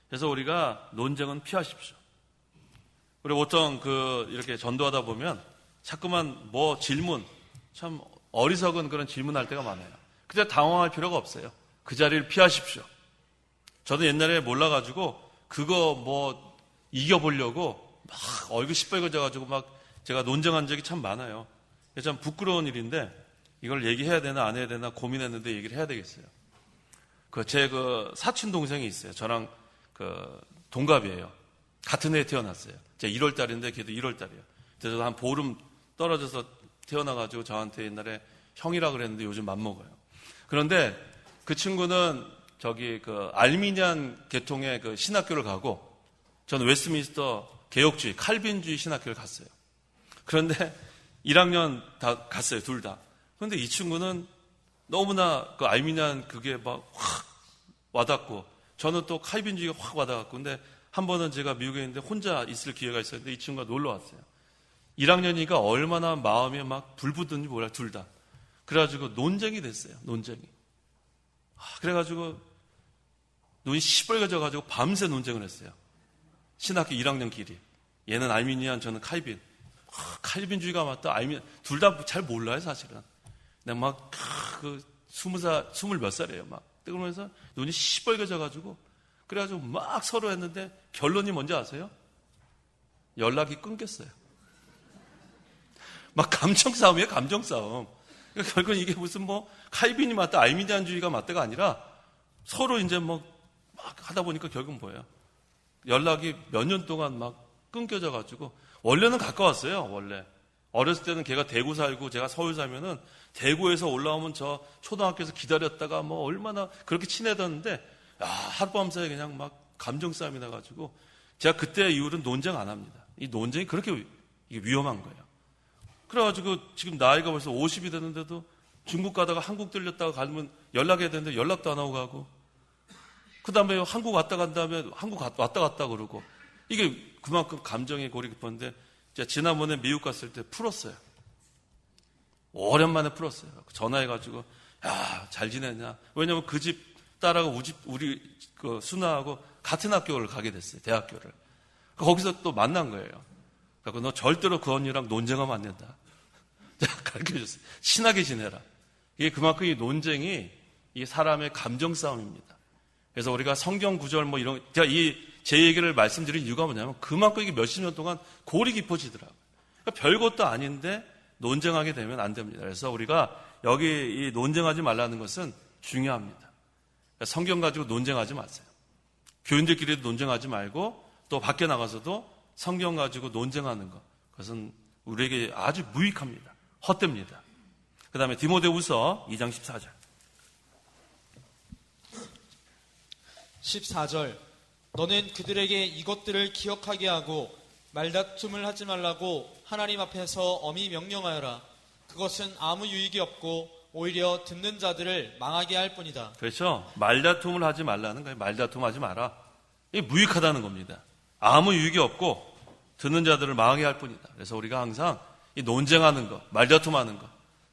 그래서 우리가 논쟁은 피하십시오. 우리 보통 이렇게 전도하다 보면 자꾸만 뭐 질문, 참 어리석은 그런 질문할 때가 많아요. 근데 당황할 필요가 없어요. 그 자리를 피하십시오. 저도 옛날에 몰라가지고 그거 뭐 이겨보려고 막 얼굴 시뻘겋어가지고 막 제가 논쟁한 적이 참 많아요. 참 부끄러운 일인데 이걸 얘기해야 되나 안 해야 되나 고민했는데 얘기를 해야 되겠어요. 제 사촌 동생이 있어요. 저랑 동갑이에요. 같은 해에 태어났어요. 제가 1월 달인데 걔도 1월 달이에요. 그래서 한 보름 떨어져서 태어나가지고 저한테 옛날에 형이라 그랬는데 요즘 맘먹어요. 그런데 그 친구는 알미니안 계통의 신학교를 가고 저는 웨스트민스터 개혁주의, 칼빈주의 신학교를 갔어요. 그런데 1학년 다 갔어요, 둘 다. 그런데 이 친구는 너무나 그 알미니안 그게 막 확 와닿고, 저는 또 칼빈주의가 확 와닿았고, 근데 한 번은 제가 미국에 있는데 혼자 있을 기회가 있었는데 이 친구가 놀러 왔어요. 1학년이니까 얼마나 마음에 막 불붙든지 몰라, 둘 다. 그래가지고 논쟁이 됐어요, 논쟁이. 그래가지고 눈이 시뻘개져가지고 밤새 논쟁을 했어요. 신학교 1학년끼리. 얘는 알미니안, 저는 칼빈. 칼빈주의가 맞다, 알미니안. 둘 다 잘 몰라요, 사실은. 근데 막, 20몇 살이에요, 막. 그러면서 눈이 시뻘개져가지고. 그래가지고 막 서로 했는데 결론이 뭔지 아세요? 연락이 끊겼어요. 막 감정싸움이에요, 감정싸움. 그러니까 결국은 이게 무슨 뭐, 칼빈이 맞다, 알미니안주의가 맞다가 아니라 서로 이제 막 하다 보니까 결국은 뭐예요? 연락이 몇 년 동안 막 끊겨져가지고, 원래는 가까웠어요, 원래. 어렸을 때는 걔가 대구 살고 제가 서울 살면은 대구에서 올라오면 저 초등학교에서 기다렸다가 뭐 얼마나 그렇게 친해졌는데, 하룻밤 사이에 그냥 막 감정싸움이 나가지고, 제가 그때 이후로는 논쟁 안 합니다. 이 논쟁이 그렇게 이게 위험한 거예요. 그래가지고 지금 나이가 벌써 50이 됐는데도 중국 가다가 한국 들렸다가 가면 연락해야 되는데 연락도 안 하고 가고, 그 다음에 한국 왔다 간 다음에 한국 왔다 갔다 그러고, 이게 그만큼 감정의 골이 깊었는데, 제가 지난번에 미국 갔을 때 풀었어요. 오랜만에 풀었어요. 전화해가지고, 야, 잘 지냈냐? 왜냐면 그 집 딸하고 우리 그 순아하고 같은 학교를 가게 됐어요, 대학교를. 거기서 또 만난 거예요. 그래서 너 절대로 그 언니랑 논쟁하면 안 된다. 제가 가르쳐 줬어요. 친하게 지내라. 이게 그만큼 이 논쟁이 이 사람의 감정 싸움입니다. 그래서 우리가 성경 구절 뭐 이런, 제가 제 얘기를 말씀드린 이유가 뭐냐면 그만큼 이게 몇십 년 동안 골이 깊어지더라고요. 그러니까 별것도 아닌데 논쟁하게 되면 안 됩니다. 그래서 우리가 여기 이 논쟁하지 말라는 것은 중요합니다. 그러니까 성경 가지고 논쟁하지 마세요. 교인들끼리도 논쟁하지 말고 또 밖에 나가서도 성경 가지고 논쟁하는 것, 그것은 우리에게 아주 무익합니다. 헛됩니다. 그 다음에 디모데후서 2장 14절. 14절. 너는 그들에게 이것들을 기억하게 하고 말다툼을 하지 말라고 하나님 앞에서 엄히 명령하여라. 그것은 아무 유익이 없고 오히려 듣는 자들을 망하게 할 뿐이다. 그렇죠. 말다툼을 하지 말라는 거예요. 말다툼 하지 마라. 이게 무익하다는 겁니다. 아무 유익이 없고 듣는 자들을 망하게 할 뿐이다. 그래서 우리가 항상 이 논쟁하는 거, 말다툼하는 거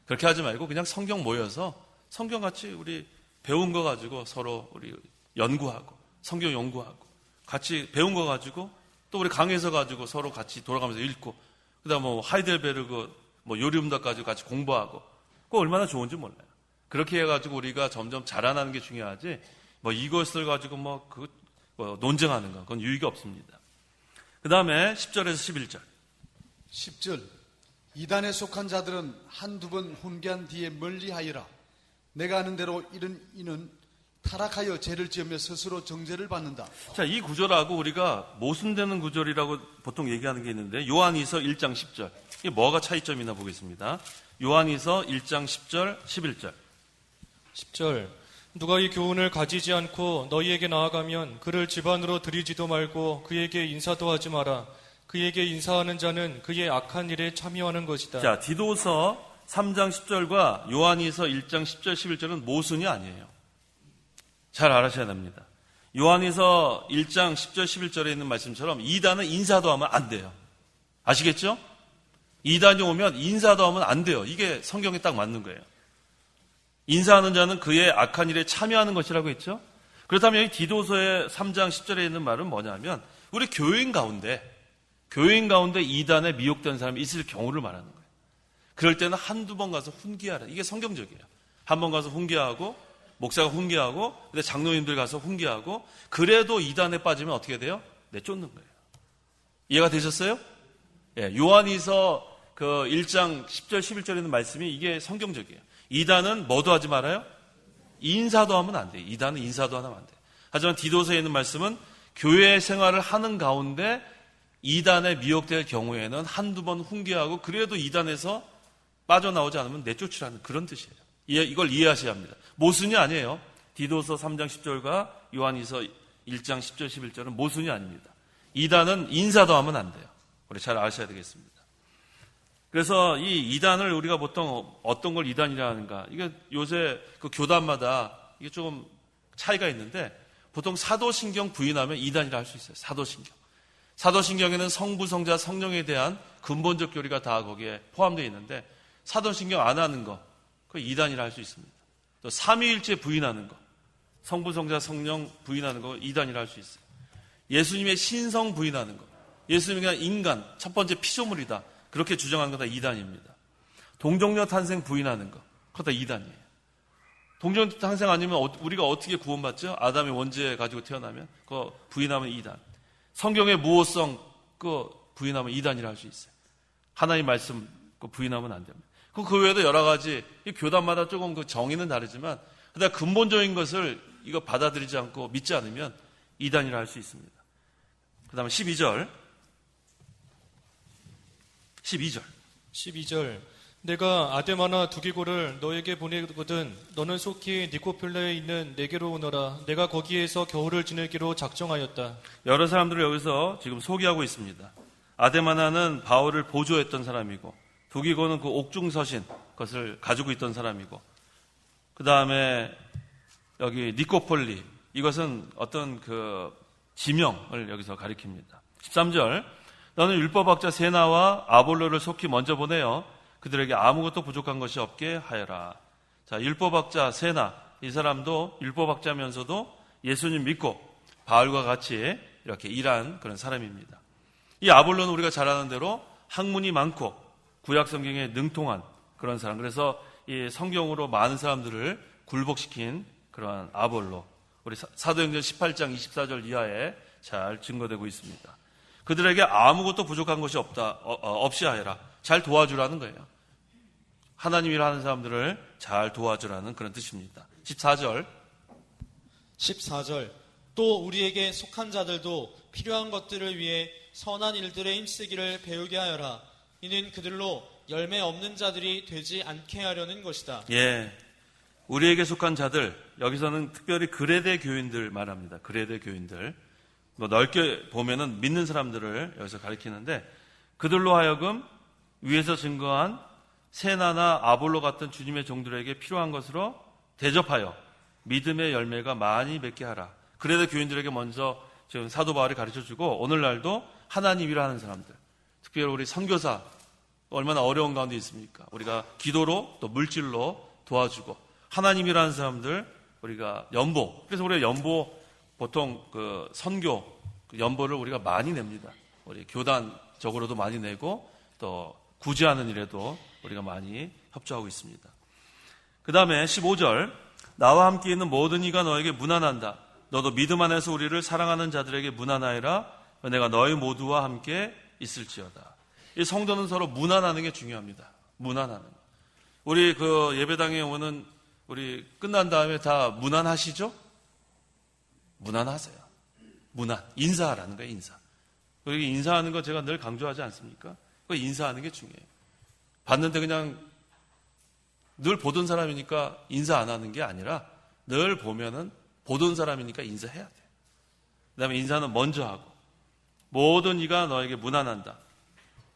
그렇게 하지 말고 그냥 성경 모여서 성경같이 우리 배운 거 가지고 서로 우리 연구하고 성경 연구하고 같이 배운 거 가지고 또 우리 강에서 가지고 서로 같이 돌아가면서 읽고, 그다음 뭐 하이델베르그 뭐 요리음악 가지고 같이 공부하고, 그거 얼마나 좋은지 몰라요. 그렇게 해가지고 우리가 점점 자라나는 게 중요하지, 뭐 이것을 가지고 뭐 논쟁하는 거, 그건 유익이 없습니다. 그 다음에 10절에서 11절. 10절. 이단에 속한 자들은 한두 번 훈계한 뒤에 멀리하여라. 내가 아는 대로 이는 타락하여 죄를 지으며 스스로 정죄를 받는다. 자, 이 구절하고 우리가 모순되는 구절이라고 보통 얘기하는 게 있는데, 요한이서 1장 10절. 이게 뭐가 차이점이나 보겠습니다. 요한이서 1장 10절, 11절. 10절. 누가 이 교훈을 가지지 않고 너희에게 나아가면 그를 집안으로 들이지도 말고 그에게 인사도 하지 마라. 그에게 인사하는 자는 그의 악한 일에 참여하는 것이다. 자, 디도서 3장 10절과 요한이서 1장 10절, 11절은 모순이 아니에요. 잘 알아셔야 됩니다. 요한이서 1장 10절, 11절에 있는 말씀처럼 이단은 인사도 하면 안 돼요. 아시겠죠? 이단이 오면 인사도 하면 안 돼요. 이게 성경에 딱 맞는 거예요. 인사하는 자는 그의 악한 일에 참여하는 것이라고 했죠? 그렇다면 이 디도서의 3장 10절에 있는 말은 뭐냐면, 우리 교인 가운데 이단에 미혹된 사람이 있을 경우를 말하는 거예요. 그럴 때는 한두 번 가서 훈계하라. 이게 성경적이에요. 한 번 가서 훈계하고, 목사가 훈계하고, 근데 장로님들 가서 훈계하고, 그래도 이단에 빠지면 어떻게 돼요? 내쫓는 거예요. 이해가 되셨어요? 예, 요한이서 그 1장 10절, 11절에 있는 말씀이 이게 성경적이에요. 이단은 뭐도 하지 말아요? 인사도 하면 안 돼요. 이단은 인사도 하면 안 돼요. 하지만 디도서에 있는 말씀은 교회 생활을 하는 가운데 이단에 미혹될 경우에는 한두 번 훈계하고, 그래도 이단에서 빠져나오지 않으면 내쫓으라는 그런 뜻이에요. 이걸 이해하셔야 합니다. 모순이 아니에요. 디도서 3장 10절과 요한이서 1장 10절 11절은 모순이 아닙니다. 이단은 인사도 하면 안 돼요. 우리 잘 아셔야 되겠습니다. 그래서 이 이단을 우리가 보통 어떤 걸 이단이라 하는가? 이게 요새 그 교단마다 이게 조금 차이가 있는데 보통 사도신경 부인하면 이단이라 할 수 있어요. 사도신경. 사도신경에는 성부, 성자, 성령에 대한 근본적 교리가 다 거기에 포함되어 있는데 사도신경 안 하는 거, 그 이단이라 할 수 있습니다. 또 삼위일체 부인하는 거, 성부, 성자, 성령 부인하는 거 이단이라 할 수 있어요. 예수님의 신성 부인하는 거, 예수님이 그냥 인간, 첫 번째 피조물이다. 그렇게 주장하는 거 다 이단입니다. 동정녀 탄생 부인하는 거, 그거 다 이단이에요. 동정녀 탄생 아니면 우리가 어떻게 구원받죠? 아담의 원죄 가지고 태어나면 그거 부인하면 이단. 성경의 무호성 그 부인하면 이단이라 할 수 있어요. 하나님 말씀 그 부인하면 안 됩니다. 그 외에도 여러 가지 이 교단마다 조금 그 정의는 다르지만 그다음 근본적인 것을 이거 받아들이지 않고 믿지 않으면 이단이라 할 수 있습니다. 그다음에 12절 12절 내가 아데마나 두기고를 너에게 보내거든 너는 속히 니코폴레에 있는 내게로 오너라. 내가 거기에서 겨울을 지내기로 작정하였다. 여러 사람들을 여기서 지금 소개하고 있습니다. 아데마나는 바울을 보조했던 사람이고 두기고는 그 옥중서신 것을 가지고 있던 사람이고 그 다음에 여기 니코폴리 이것은 어떤 그 지명을 여기서 가리킵니다. 13절 너는 율법학자 세나와 아볼로를 속히 먼저 보내어 그들에게 아무것도 부족한 것이 없게 하여라. 자, 율법학자 세나 이 사람도 율법학자면서도 예수님 믿고 바울과 같이 이렇게 일한 그런 사람입니다. 이 아볼로는 우리가 잘 아는 대로 학문이 많고 구약 성경에 능통한 그런 사람. 그래서 이 성경으로 많은 사람들을 굴복시킨 그러한 아볼로. 우리 사도행전 18장 24절 이하에 잘 증거되고 있습니다. 그들에게 아무것도 부족한 것이 없이 하여라. 잘 도와주라는 거예요. 하나님이라 하는 사람들을 잘 도와주라는 그런 뜻입니다. 14절 또 우리에게 속한 자들도 필요한 것들을 위해 선한 일들에 힘쓰기를 배우게 하여라. 이는 그들로 열매 없는 자들이 되지 않게 하려는 것이다. 예, 우리에게 속한 자들, 여기서는 특별히 그레데 교인들 말합니다. 그레데 교인들. 뭐 넓게 보면은 믿는 사람들을 여기서 가리키는데 그들로 하여금 위에서 증거한 세나나 아볼로 같은 주님의 종들에게 필요한 것으로 대접하여 믿음의 열매가 많이 맺게 하라. 그레데 교인들에게 먼저 지금 사도 바울이 가르쳐주고 오늘날도 하나님이라 하는 사람들, 특별히 우리 선교사 얼마나 어려운 가운데 있습니까? 우리가 기도로 또 물질로 도와주고 하나님이라는 사람들 우리가 연보. 그래서 우리가 연보 보통 그 선교 연보를 우리가 많이 냅니다. 우리 교단적으로도 많이 내고 또 구제하는 일에도 우리가 많이 협조하고 있습니다. 그 다음에 15절 나와 함께 있는 모든 이가 너에게 문안한다. 너도 믿음 안에서 우리를 사랑하는 자들에게 문안하여라. 내가 너희 모두와 함께 있을지어다. 이 성도는 서로 문안하는 게 중요합니다. 문안하는 거. 우리 그 예배당에 오는 우리 끝난 다음에 다 문안하시죠? 문안하세요. 문안. 인사하라는 거예요, 인사. 그리고 인사하는 거 제가 늘 강조하지 않습니까? 그 인사하는 게 중요해요. 봤는데 그냥 늘 보던 사람이니까 인사 안 하는 게 아니라 늘 보면은 보던 사람이니까 인사해야 돼요. 그 다음에 인사는 먼저 하고 모든 이가 너에게 문안한다.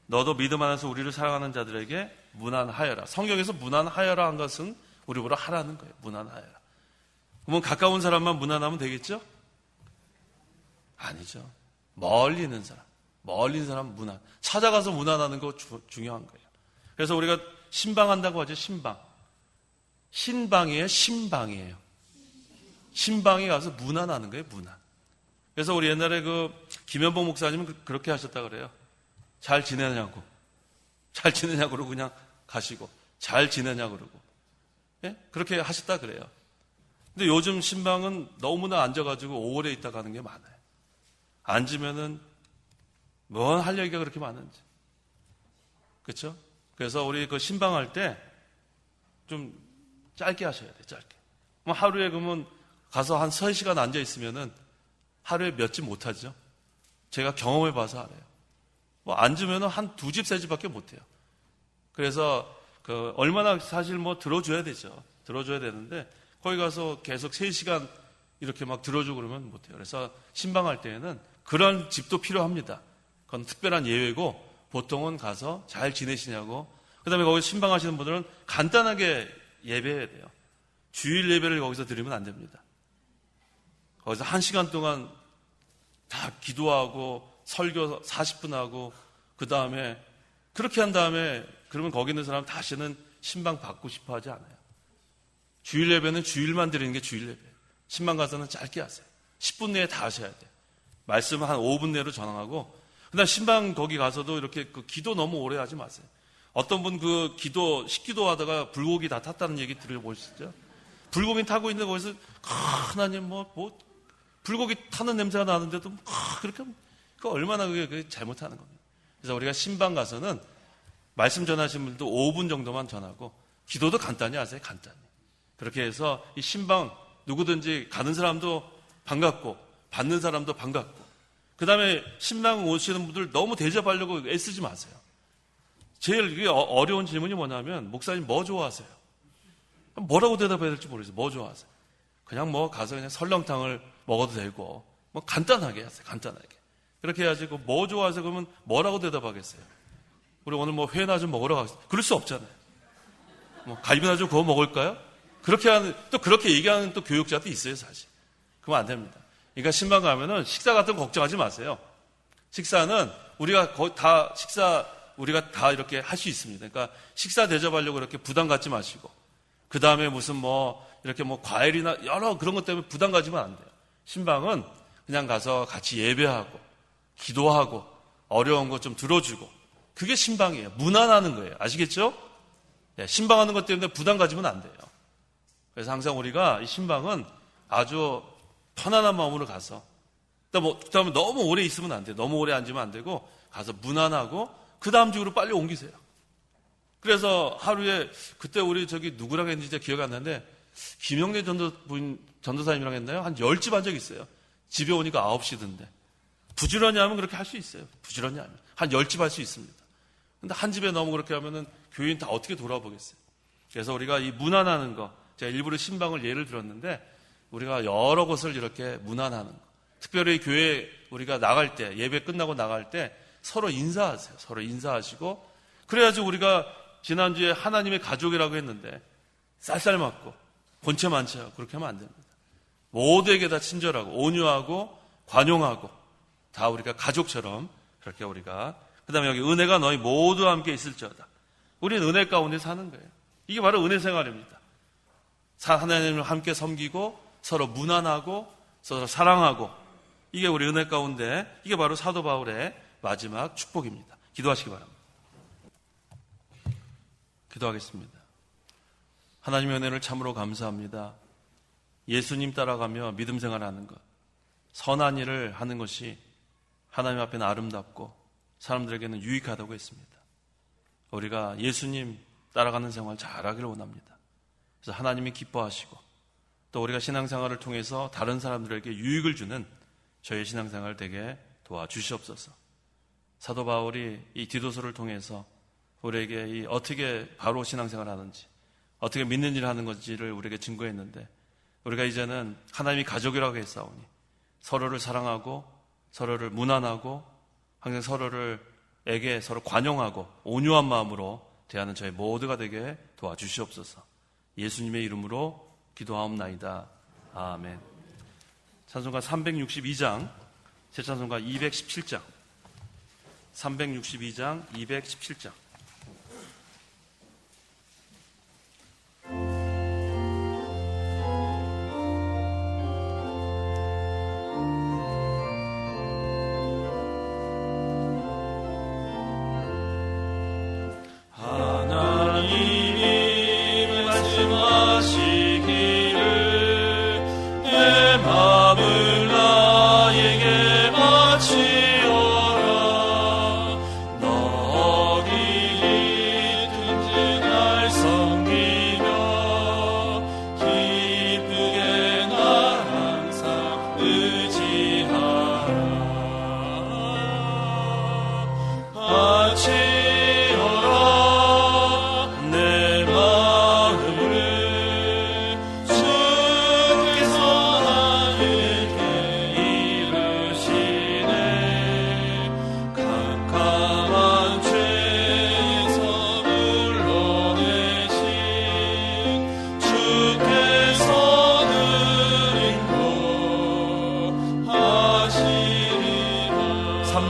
너도 믿음 안에서 우리를 사랑하는 자들에게 문안하여라. 성경에서 문안하여라 한 것은 우리 보러 하라는 거예요. 문안하여라. 그러면 가까운 사람만 문안하면 되겠죠? 아니죠. 멀리 있는 사람. 멀리 있는 사람 문안. 찾아가서 문안하는 거 중요한 거예요. 그래서 우리가 신방한다고 하죠. 신방. 신방이에요? 신방이에요? 신방에 가서 문안하는 거예요. 문안. 그래서 우리 옛날에 그 김현봉 목사님은 그렇게 하셨다 그래요. 잘 지내냐고. 잘 지내냐고 그러고 그냥 가시고. 잘 지내냐고 그러고. 예? 그렇게 하셨다 그래요. 근데 요즘 신방은 너무나 앉아가지고 오래 있다 가는 게 많아요. 앉으면은 뭔 할 얘기가 그렇게 많은지. 그렇죠? 그래서 우리 그 신방할 때 좀 짧게 하셔야 돼요. 짧게. 뭐 하루에 그러면 가서 한 3시간 앉아 있으면은 하루에 몇 집 못 하죠. 제가 경험해 봐서 알아요. 뭐 앉으면은 한 2집, 3집밖에 못 해요. 그래서 그 얼마나 사실 뭐 들어줘야 되죠. 들어줘야 되는데 거기 가서 계속 3시간 이렇게 막 들어주고 그러면 못 해요. 그래서 신방할 때에는 그런 집도 필요합니다. 그건 특별한 예외고 보통은 가서 잘 지내시냐고, 그 다음에 거기서 신방하시는 분들은 간단하게 예배해야 돼요. 주일 예배를 거기서 드리면 안 됩니다. 거기서 1시간 동안 다 기도하고 설교 40분 하고, 그 다음에 그렇게 한 다음에 그러면 거기 있는 사람 다시는 신방 받고 싶어 하지 않아요. 주일 예배는 주일만 드리는 게 주일 예배예요. 신방 가서는 짧게 하세요. 10분 내에 다 하셔야 돼요. 말씀 한 5분 내로 전하고, 그다음 신방 거기 가서도 이렇게 그 기도 너무 오래 하지 마세요. 어떤 분 그 기도 식기도 하다가 불고기 다 탔다는 얘기 들어보시죠? 불고기 타고 있는데 거기서 하나님 뭐 불고기 타는 냄새가 나는데도 그렇게 그 얼마나 그게 잘못하는 겁니다. 그래서 우리가 신방 가서는 말씀 전하신 분들도 5분 정도만 전하고 기도도 간단히 하세요. 간단히. 그렇게 해서 이 신방 누구든지 가는 사람도 반갑고 받는 사람도 반갑고, 그 다음에 신방 오시는 분들 너무 대접하려고 애쓰지 마세요. 제일 이게 어려운 질문이 뭐냐면, 목사님 뭐 좋아하세요? 뭐라고 대답해야 될지 모르겠어요. 뭐 좋아하세요? 그냥 뭐 가서 그냥 설렁탕을 먹어도 되고, 뭐 간단하게 하세요. 간단하게. 그렇게 해야지 뭐 좋아하세요? 그러면 뭐라고 대답하겠어요? 우리 오늘 뭐 회나 좀 먹으러 가겠어요? 그럴 수 없잖아요. 뭐 갈비나 좀 구워 먹을까요? 그렇게 얘기하는 또 교육자도 있어요, 사실. 그러면 안 됩니다. 그러니까 신방 가면은 식사 같은 거 걱정하지 마세요. 식사는 우리가 다 이렇게 할 수 있습니다. 그러니까 식사 대접하려고 이렇게 부담 갖지 마시고, 그 다음에 무슨 이렇게 과일이나 여러 그런 것 때문에 부담 가지면 안 돼요. 신방은 그냥 가서 같이 예배하고, 기도하고, 어려운 거 좀 들어주고, 그게 신방이에요. 무난하는 거예요. 아시겠죠? 네, 신방하는 것 때문에 부담 가지면 안 돼요. 그래서 항상 우리가 이 신방은 아주 편안한 마음으로 가서, 그다음에 너무 오래 있으면 안 돼요. 너무 오래 앉으면 안 되고, 가서 무난하고, 그 다음 주로 빨리 옮기세요. 그래서 하루에, 그때 우리 누구랑 했는지 진짜 기억이 안 나는데, 김영래 전도사님이랑 했나요? 한 10집 한 적 있어요. 집에 오니까 9시던데. 부지런히 하면 그렇게 할 수 있어요. 부지런히 하면. 한 10집 할 수 있습니다. 근데 한 집에 너무 그렇게 하면은 교인 다 어떻게 돌아보겠어요. 그래서 우리가 이 무난하는 거, 제가 일부러 신방을 예를 들었는데, 우리가 여러 곳을 이렇게 무난하는 거. 특별히 교회 우리가 나갈 때, 예배 끝나고 나갈 때 서로 인사하세요. 서로 인사하시고, 그래야지 우리가 지난주에 하나님의 가족이라고 했는데 쌀쌀 맞고 본체 많지 않고 그렇게 하면 안 됩니다. 모두에게 다 친절하고 온유하고 관용하고 다 우리가 가족처럼 그렇게 우리가, 그 다음에 여기 은혜가 너희 모두와 함께 있을지어다. 우리는 은혜 가운데 사는 거예요. 이게 바로 은혜 생활입니다. 하나님을 함께 섬기고 서로 무난하고 서로 사랑하고, 이게 우리 은혜 가운데, 이게 바로 사도 바울의 마지막 축복입니다. 기도하시기 바랍니다. 기도하겠습니다. 하나님의 은혜를 참으로 감사합니다. 예수님 따라가며 믿음 생활하는 것, 선한 일을 하는 것이 하나님 앞에는 아름답고 사람들에게는 유익하다고 했습니다. 우리가 예수님 따라가는 생활 잘하기를 원합니다. 그래서 하나님이 기뻐하시고, 또 우리가 신앙생활을 통해서 다른 사람들에게 유익을 주는 저희 신앙생활 되게 도와주시옵소서. 사도 바울이 이 디도서를 통해서 우리에게 어떻게 바로 신앙생활을 하는지, 어떻게 믿는 일을 하는 건지를 우리에게 증거했는데, 우리가 이제는 하나님이 가족이라고 했사오니 서로를 사랑하고 서로를 무난하고 항상 서로에게 서로 관용하고 온유한 마음으로 대하는 저희 모두가 되게 도와주시옵소서. 예수님의 이름으로 기도하옵나이다. 아멘. 찬송가 362장, 새 찬송가 217장, 362장, 217장. 너희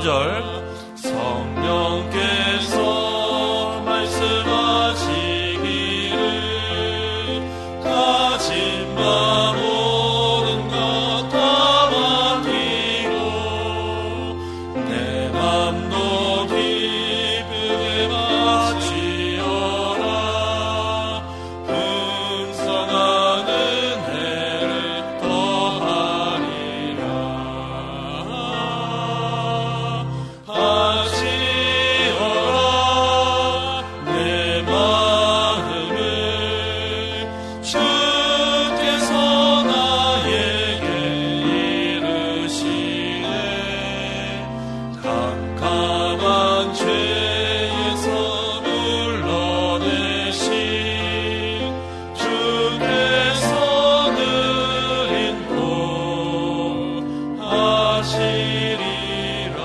3절 성령께서 말씀하시기를 가진 바 모든 것 다 맡기고 내 맘도 기쁘게 바치어라 풍성한 은혜를 더하리라 하시어라 내 마음을 주께서 나에게 이르시네 캄캄한 죄에서 불러내신 주께서 늘 인도하시리라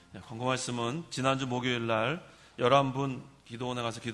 아멘. 광고 말씀은 지난주 목요일 날 11분 기도원에 가서 기도